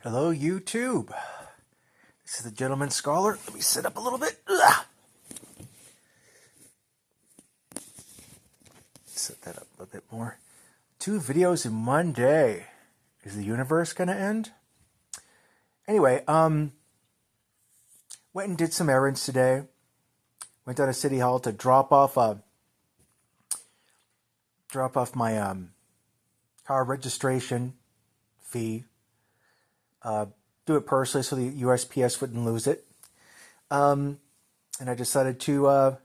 Hello, YouTube. This is the Gentleman Scholar. Let me sit up a little bit. Ugh. Set that up a little bit more. 2 videos in one day. Is the universe going to end? Anyway, went and did some errands today. Went down to City Hall to drop off my car registration fee. Do it personally so the USPS wouldn't lose it. And I decided to, I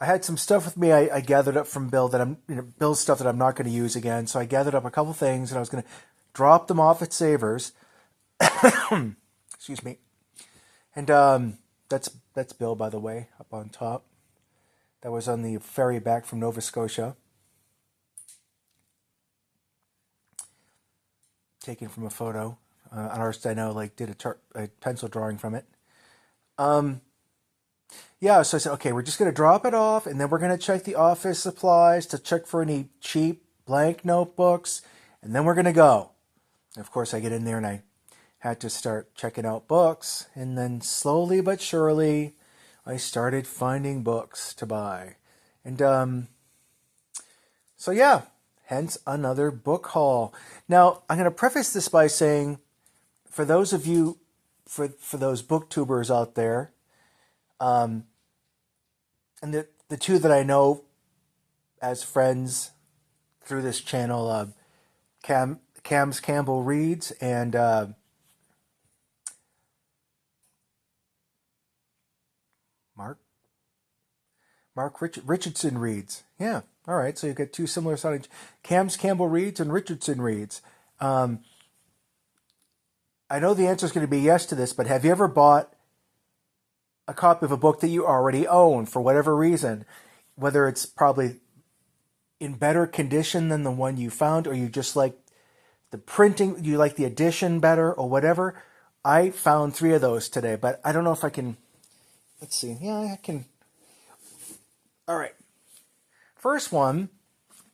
had some stuff with me I gathered up from Bill Bill's stuff that I'm not going to use again. So I gathered up a couple things and I was going to drop them off at Savers. Excuse me. And that's Bill, by the way, up on top. That was on the ferry back from Nova Scotia. Taken from a photo. An artist I know did a pencil drawing from it. Yeah, so I said, okay, we're just going to drop it off, and then we're going to check the office supplies to check for any cheap blank notebooks, and then we're going to go. And of course, I get in there, and I had to start checking out books, and then slowly but surely, I started finding books to buy. And so yeah, hence another book haul. Now, I'm going to preface this by saying, for those of you, for those booktubers out there, and the 2 that I know as friends through this channel, Cams Campbell Reads and Mark Richardson Reads. Yeah, all right. So you get 2 similar sounding. Cams Campbell Reads and Richardson Reads. I know the answer is going to be yes to this, but have you ever bought a copy of a book that you already own for whatever reason? Whether it's probably in better condition than the one you found, or you just like the printing, you like the edition better, or whatever. I found 3 of those today, but I don't know if I can. Let's see. Yeah, I can. All right. First one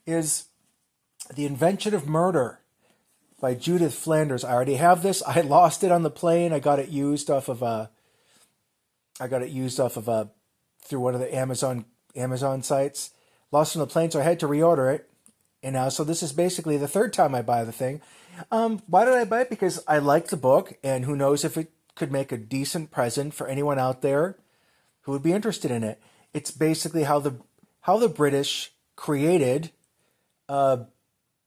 is The Invention of Murder by Judith Flanders. I already have this. I lost it on the plane. I got it used off of through one of the Amazon sites. Lost it on the plane, so I had to reorder it. And so this is basically the 3rd time I buy the thing. Why did I buy it? Because I like the book, and who knows if it could make a decent present for anyone out there who would be interested in it. It's basically how the British created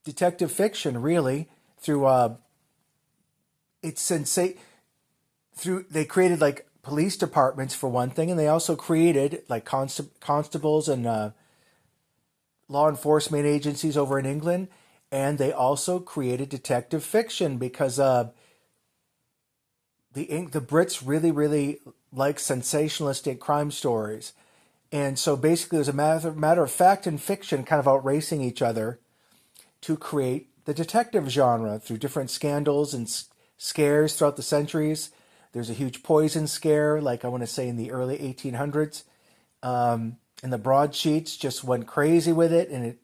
detective fiction, really, through they created police departments for one thing, and they also created constables and law enforcement agencies over in England, and they also created detective fiction because the Brits really, really like sensationalistic crime stories. And so basically it was a matter of fact and fiction kind of outracing each other to create the detective genre through different scandals and scares throughout the centuries. There's a huge poison scare, I want to say in the early 1800s. And the broadsheets just went crazy with it. And it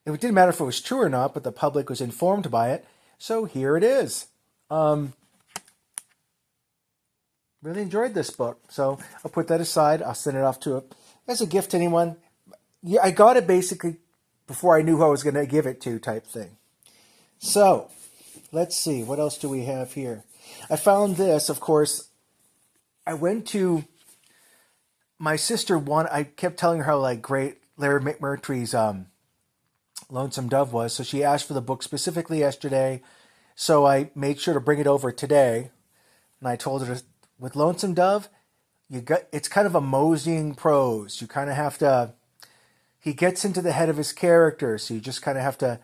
didn't matter if it was true or not, but the public was informed by it. So here it is. Really enjoyed this book. So I'll put that aside. I'll send it off as a gift to anyone. Yeah, I got it basically before I knew who I was going to give it to, type thing. So let's see. What else do we have here? I found this, of course. I went to my sister. I kept telling her how great Larry McMurtry's Lonesome Dove was. So she asked for the book specifically yesterday. So I made sure to bring it over today. And I told her with Lonesome Dove, it's kind of a moseying prose. You kind of have to. He gets into the head of his character, so you just kind of have to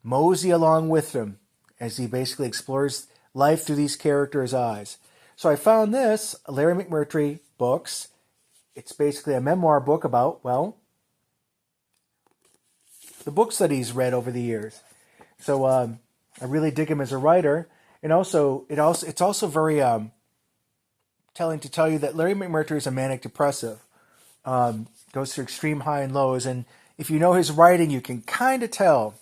mosey along with him as he basically explores life through these characters' eyes. So I found this, Larry McMurtry books. It's basically a memoir book about, the books that he's read over the years. So I really dig him as a writer. And it's also very telling to tell you that Larry McMurtry is a manic depressive. Goes through extreme high and lows. And if you know his writing, you can kind of tell.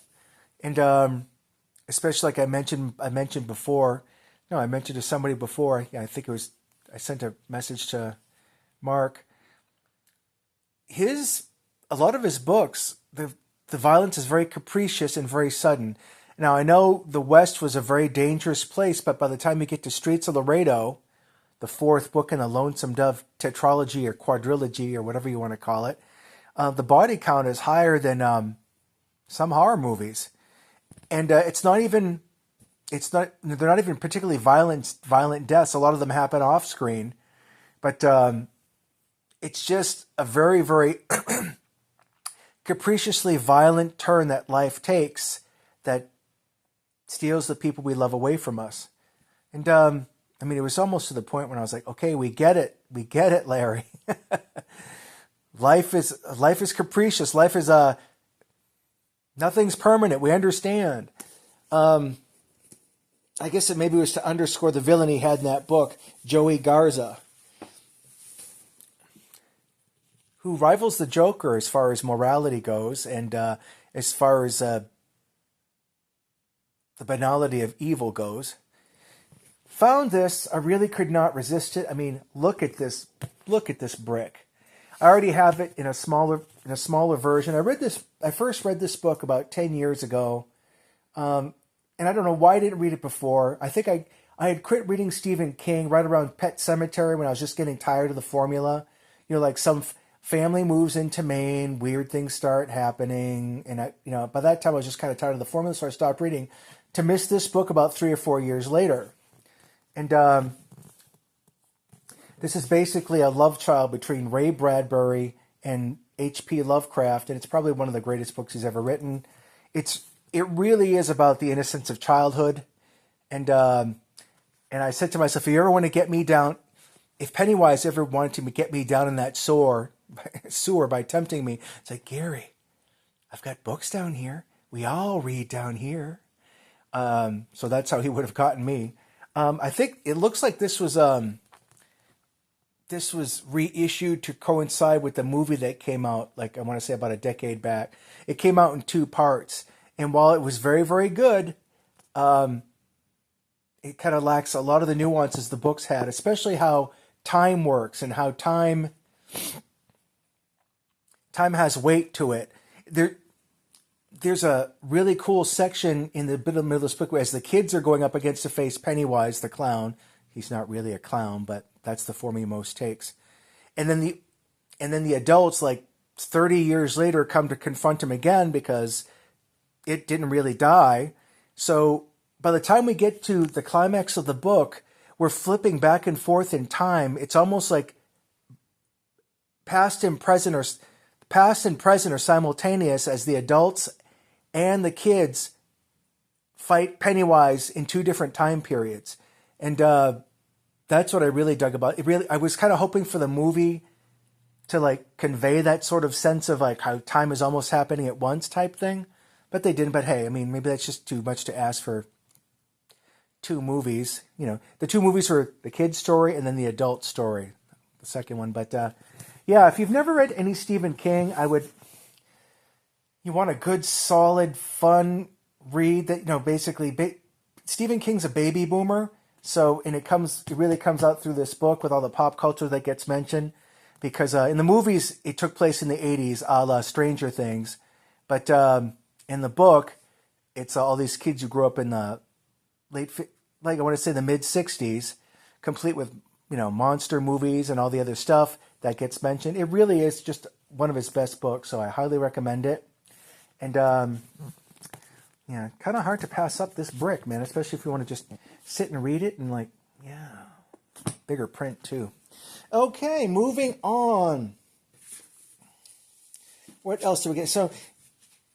And especially like I mentioned before. No, I mentioned to somebody before. Yeah, I think it was I sent a message to Mark. His a lot of his books, the violence is very capricious and very sudden. Now I know the West was a very dangerous place, but by the time you get to Streets of Laredo, the fourth book in the Lonesome Dove tetralogy or quadrilogy or whatever you want to call it, the body count is higher than some horror movies, and they're not even particularly violent deaths. A lot of them happen off screen, but it's just a very, very capriciously violent turn that life takes that steals the people we love away from us. And I mean, it was almost to the point when I was like, okay, we get it, Larry. Life is capricious. Life is nothing's permanent. We understand. I guess it maybe was to underscore the villain he had in that book, Joey Garza, who rivals the Joker as far as morality goes, and as far as the banality of evil goes. Found this, I really could not resist it. I mean, look at this brick. I already have it in a smaller version. I first read this book about 10 years ago. And I don't know why I didn't read it before. I think I had quit reading Stephen King right around Pet Sematary when I was just getting tired of the formula. You know, like some family moves into Maine, weird things start happening. And by that time I was just kind of tired of the formula, so I stopped reading to miss this book about 3 or 4 years later. And this is basically a love child between Ray Bradbury and H.P. Lovecraft, and it's probably one of the greatest books he's ever written. It really is about the innocence of childhood. And I said to myself, if you ever want to get me down, if Pennywise ever wanted to get me down in that sewer by tempting me, it's like, Gary, I've got books down here. We all read down here. So that's how he would have gotten me. I think it looks like this was reissued to coincide with the movie that came out, like I want to say about a decade back. It came out in 2 parts. And while it was very, very good, it kind of lacks a lot of the nuances the books had, especially how time works and how time has weight to it. There's a really cool section in the middle of this book where as the kids are going up against to face Pennywise the clown, he's not really a clown, but that's the form he most takes. And then the adults, like 30 years later, come to confront him again because it didn't really die. So by the time we get to the climax of the book, we're flipping back and forth in time. It's almost like past and present are simultaneous as the adults and the kids fight Pennywise in 2 different time periods. And that's what I really dug about it. I was kind of hoping for the movie to like convey that sort of sense of like how time is almost happening at once type thing. But they didn't. But hey, I mean, maybe that's just too much to ask for 2 movies. You know, the 2 movies were the kid's story and then the adult story, the second one. But yeah, if you've never read any Stephen King, you want a good, solid, fun read that, basically Stephen King's a baby boomer. So, and it really comes out through this book with all the pop culture that gets mentioned. Because in the movies, it took place in the 80s, a la Stranger Things. But in the book, it's all these kids who grew up in the I want to say the mid 60s, complete with, monster movies and all the other stuff that gets mentioned. It really is just one of his best books, so I highly recommend it. And, kind of hard to pass up this brick, man, especially if you want to just sit and read it and bigger print too. Okay, moving on. What else do we get? So,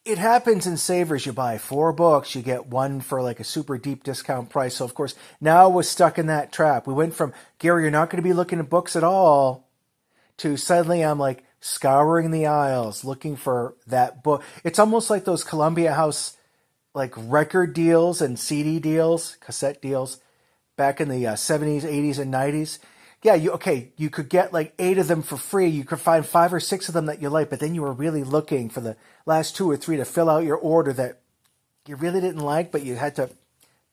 it happens in Savers. You buy 4 books, you get 1 for like a super deep discount price. So, of course, now we're stuck in that trap. We went from, Gary, you're not going to be looking at books at all, to suddenly I'm like scouring the aisles looking for that book. It's almost like those Columbia House like record deals and CD deals, cassette deals back in the 70s, 80s, and 90s. Yeah, you could get like 8 of them for free. You could find 5 or 6 of them that you like, but then you were really looking for the last 2 or 3 to fill out your order that you really didn't like, but you had to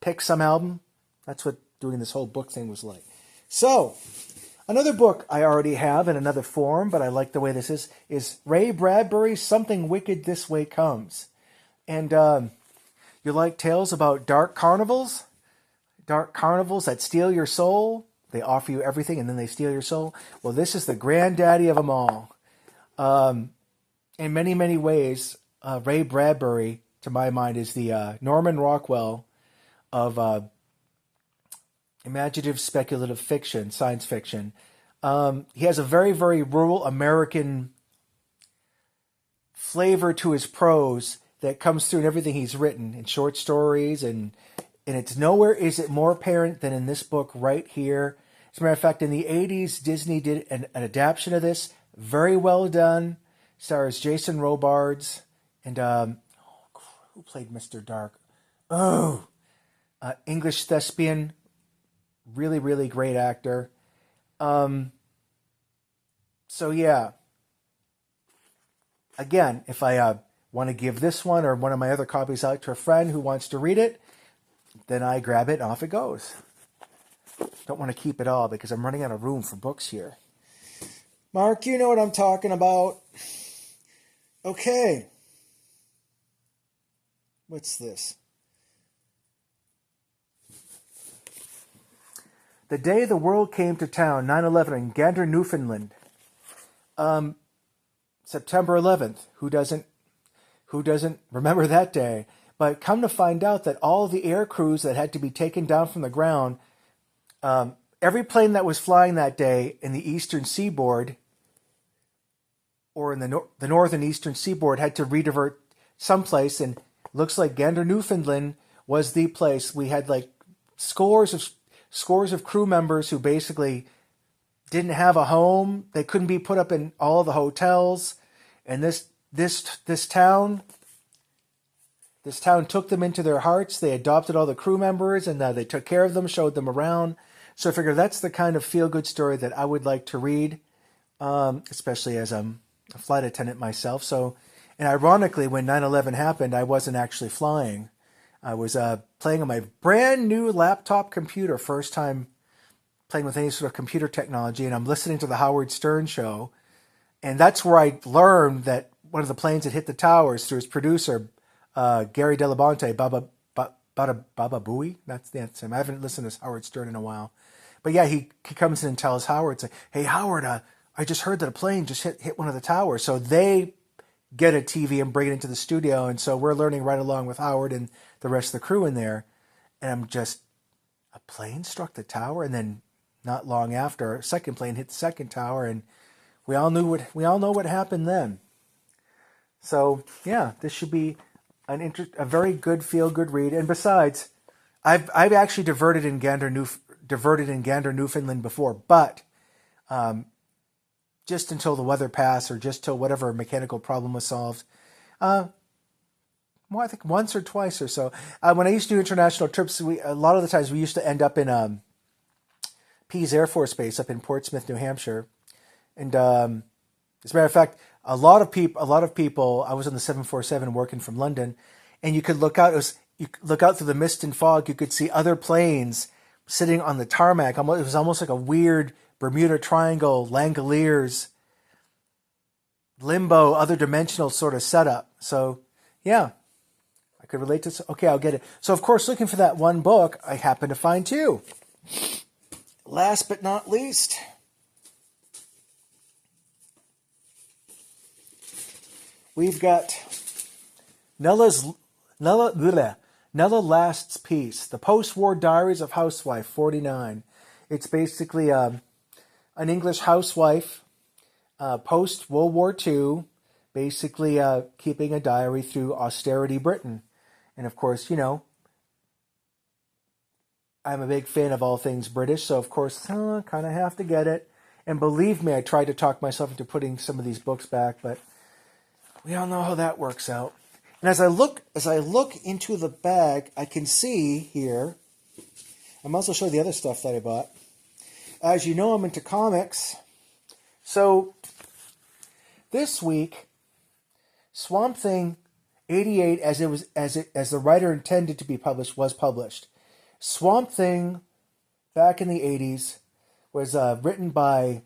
pick some album. That's what doing this whole book thing was like. So, another book I already have in another form, but I like the way this is Ray Bradbury's Something Wicked This Way Comes. And you like tales about dark carnivals? Dark carnivals that steal your soul? They offer you everything and then they steal your soul? Well, this is the granddaddy of them all. In many, many ways, Ray Bradbury, to my mind, is the Norman Rockwell of imaginative speculative fiction, science fiction. He has a very, very rural American flavor to his prose that comes through in everything he's written, in short stories, and it's nowhere is it more apparent than in this book right here. As a matter of fact, in the 80s, Disney did an adaptation of this, very well done. Stars Jason Robards and who played Mr. Dark? English thespian, really, really great actor. So yeah, again, if I want to give this one or one of my other copies out to a friend who wants to read it, then I grab it and off it goes. Don't want to keep it all because I'm running out of room for books here. Mark, you know what I'm talking about. Okay. What's this? The Day the World Came to Town, 9/11 in Gander, Newfoundland. September 11th. Who doesn't remember that day? But come to find out that all the air crews that had to be taken down from the ground, every plane that was flying that day in the eastern seaboard or in the northern eastern seaboard had to redivert someplace, and looks like Gander, Newfoundland was the place. We had like scores of crew members who basically didn't have a home. They couldn't be put up in all of the hotels, and this town took them into their hearts. They adopted all the crew members, and they took care of them, showed them around. So I figure that's the kind of feel-good story that I would like to read, especially as I'm a flight attendant myself. So, and ironically, when 9/11 happened, I wasn't actually flying. I was playing on my brand new laptop computer, first time playing with any sort of computer technology, and I'm listening to the Howard Stern show. And that's where I learned that one of the planes had hit the towers through his producer, Gary Delabonte, Baba Booey. That's him. I haven't listened to Howard Stern in a while. But yeah, he comes in and tells Howard, say, "Hey, Howard, I just heard that a plane just hit one of the towers." So they get a TV and bring it into the studio. And so we're learning right along with Howard and the rest of the crew in there. And I'm just, a plane struck the tower. And then not long after, a second plane hit the second tower. And we all know what happened then. So yeah, this should be a very good feel-good read. And besides, I've actually diverted in Gander, Newfoundland before, but just until the weather passed or just till whatever mechanical problem was solved. Well, I think once or twice or so. When I used to do international trips, a lot of the times we used to end up in Pease Air Force Base up in Portsmouth, New Hampshire. And as a matter of fact, a lot of people. I was on the 747 working from London, and you could look out. You could look out through the mist and fog. You could see other planes sitting on the tarmac. It was almost like a weird Bermuda Triangle, Langoliers, limbo, other dimensional sort of setup. So yeah, I could relate to. Okay, I'll get it. So of course, looking for that one book, I happen to find two. Last but not least, we've got Nella Last's Peace, The Post-War Diaries of Housewife 49. It's basically an English housewife post-World War II, basically keeping a diary through austerity Britain. And of course, I'm a big fan of all things British, so of course, kind of have to get it. And believe me, I tried to talk myself into putting some of these books back, but we all know how that works out. And as I look into the bag, I can see here, I'm also showing the other stuff that I bought. As you know, I'm into comics. So this week, Swamp Thing '88, as the writer intended to be published, was published. Swamp Thing, back in the '80s, was written by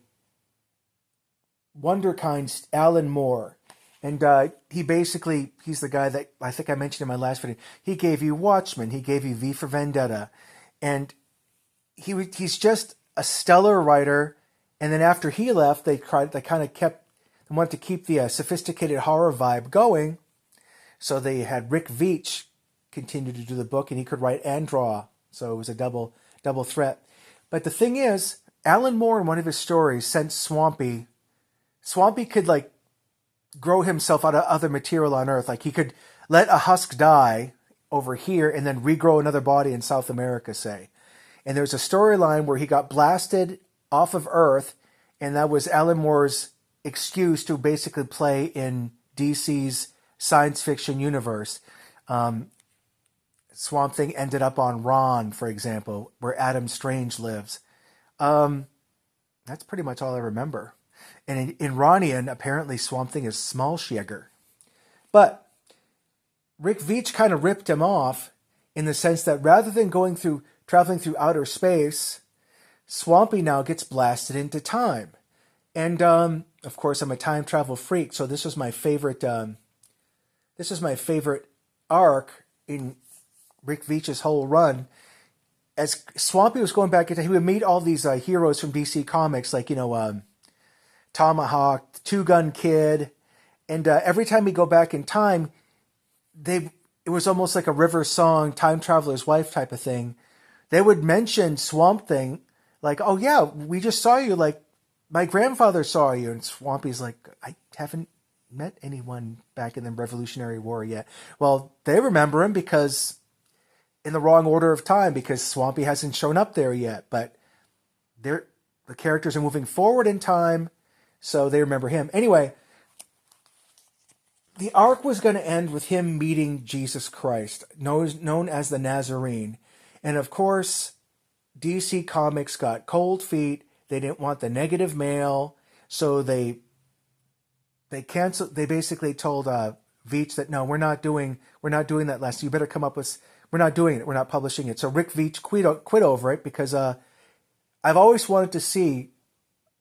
Wonderkind's Alan Moore. And he's the guy that I think I mentioned in my last video. He gave you Watchmen. He gave you V for Vendetta. And he's just a stellar writer. And then after he left, they wanted to keep the sophisticated horror vibe going. So they had Rick Veitch continue to do the book, and he could write and draw. So it was a double threat. But the thing is, Alan Moore, in one of his stories, sent Swampy could grow himself out of other material on Earth. Like he could let a husk die over here and then regrow another body in South America, say. And there's a storyline where he got blasted off of Earth, and that was Alan Moore's excuse to basically play in DC's science fiction universe. Swamp Thing ended up on Ron, for example, where Adam Strange lives. That's pretty much all I remember. And in Ronian, apparently Swamp Thing is Smallshigger. But Rick Veitch kind of ripped him off in the sense that rather than traveling through outer space, Swampy now gets blasted into time. And of course, I'm a time travel freak, so this was my favorite. This is my favorite arc in Rick Veitch's whole run. As Swampy was going back into, he would meet all these heroes from DC Comics, like Tomahawk, Two Gun Kid, and every time he'd go back in time, it was almost like a River Song, Time Traveler's Wife type of thing. They would mention Swamp Thing, like, "Oh yeah, we just saw you. Like, my grandfather saw you." And Swampy's like, "I haven't met anyone back in the Revolutionary War yet." Well, they remember him because in the wrong order of time, because Swampy hasn't shown up there yet. But the characters are moving forward in time, so they remember him. Anyway, the arc was going to end with him meeting Jesus Christ, known as the Nazarene. And of course, DC Comics got cold feet. They didn't want the negative mail, so they canceled. They basically told Veitch that no, we're not doing that lesson. You better come up with. We're not doing it. We're not publishing it. So Rick Veitch quit over it because I've always wanted to see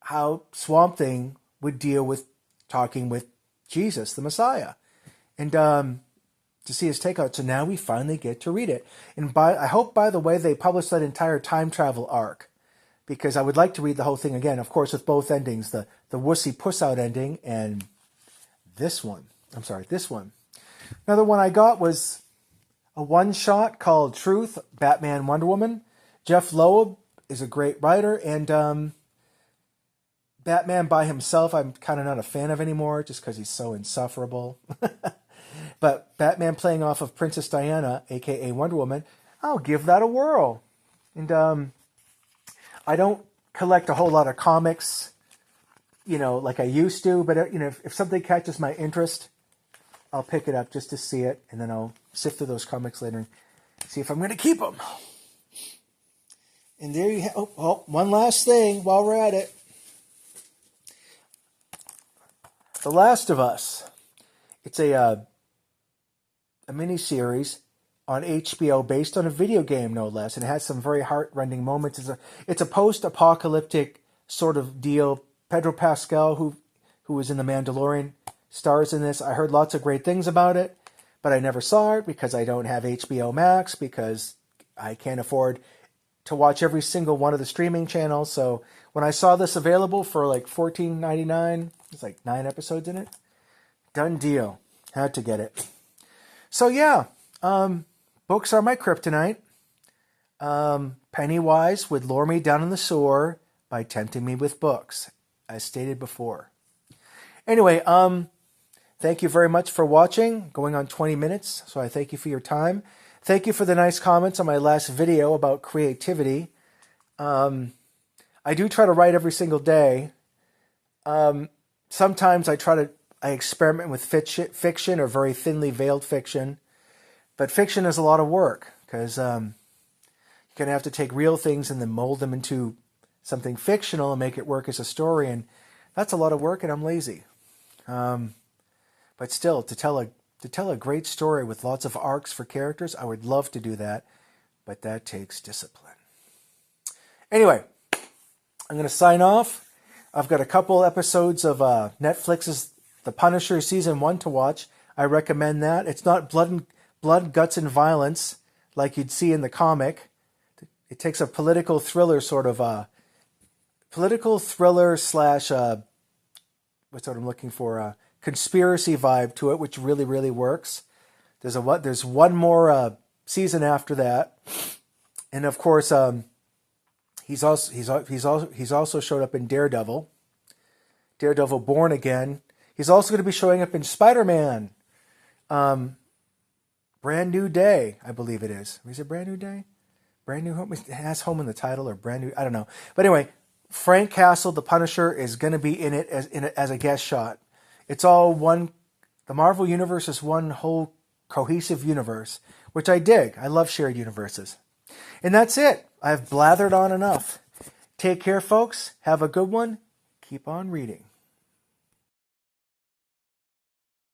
how Swamp Thing would deal with talking with Jesus, the Messiah, and to see his take on it. So now we finally get to read it. And I hope, by the way, they publish that entire time travel arc, because I would like to read the whole thing again, of course, with both endings, the wussy puss out ending and this one. This one. Another one I got was a one-shot called Truth, Batman, Wonder Woman. Jeff Loeb is a great writer, and Batman by himself I'm kind of not a fan of anymore, just because he's so insufferable. But Batman playing off of Princess Diana, a.k.a. Wonder Woman, I'll give that a whirl. And I don't collect a whole lot of comics, like I used to, but if something catches my interest, I'll pick it up just to see it, and then I'll sift through those comics later and see if I'm going to keep them. And there you have. Oh, one last thing while we're at it. The Last of Us. It's a miniseries on HBO based on a video game, no less, and it has some very heart-rending moments. It's a post-apocalyptic sort of deal. Pedro Pascal, who was in The Mandalorian, stars in this. I heard lots of great things about it, but I never saw it because I don't have HBO Max, because I can't afford to watch every single one of the streaming channels. So when I saw this available for like $14.99, it's like 9 episodes in it. Done deal. Had to get it. So yeah, books are my kryptonite. Pennywise would lure me down in the sewer by tempting me with books, as stated before. Anyway, thank you very much for watching. Going on 20 minutes, so I thank you for your time. Thank you for the nice comments on my last video about creativity. I do try to write every single day. Sometimes I experiment with fiction or very thinly veiled fiction. But fiction is a lot of work, because you're going to have to take real things and then mold them into something fictional and make it work as a story. And that's a lot of work, and I'm lazy. But still, to tell a To tell a great story with lots of arcs for characters, I would love to do that, but that takes discipline. Anyway, I'm going to sign off. I've got a couple episodes of Netflix's The Punisher Season 1 to watch. I recommend that. It's not blood, guts, and violence like you'd see in the comic. It takes a political thriller sort of political thriller slash what's what I'm looking for, conspiracy vibe to it, which really, really works. There's one more season after that, and of course, he's also showed up in Daredevil Born Again. He's also going to be showing up in Spider-Man, Brand New Day, I believe it is. Is it Brand New Day? Brand New Home? It has home in the title, or Brand New, I don't know. But anyway, Frank Castle, the Punisher, is going to be in it as a guest shot. It's all one. The Marvel Universe is one whole cohesive universe, which I dig. I love shared universes. And that's it. I've blathered on enough. Take care, folks. Have a good one. Keep on reading.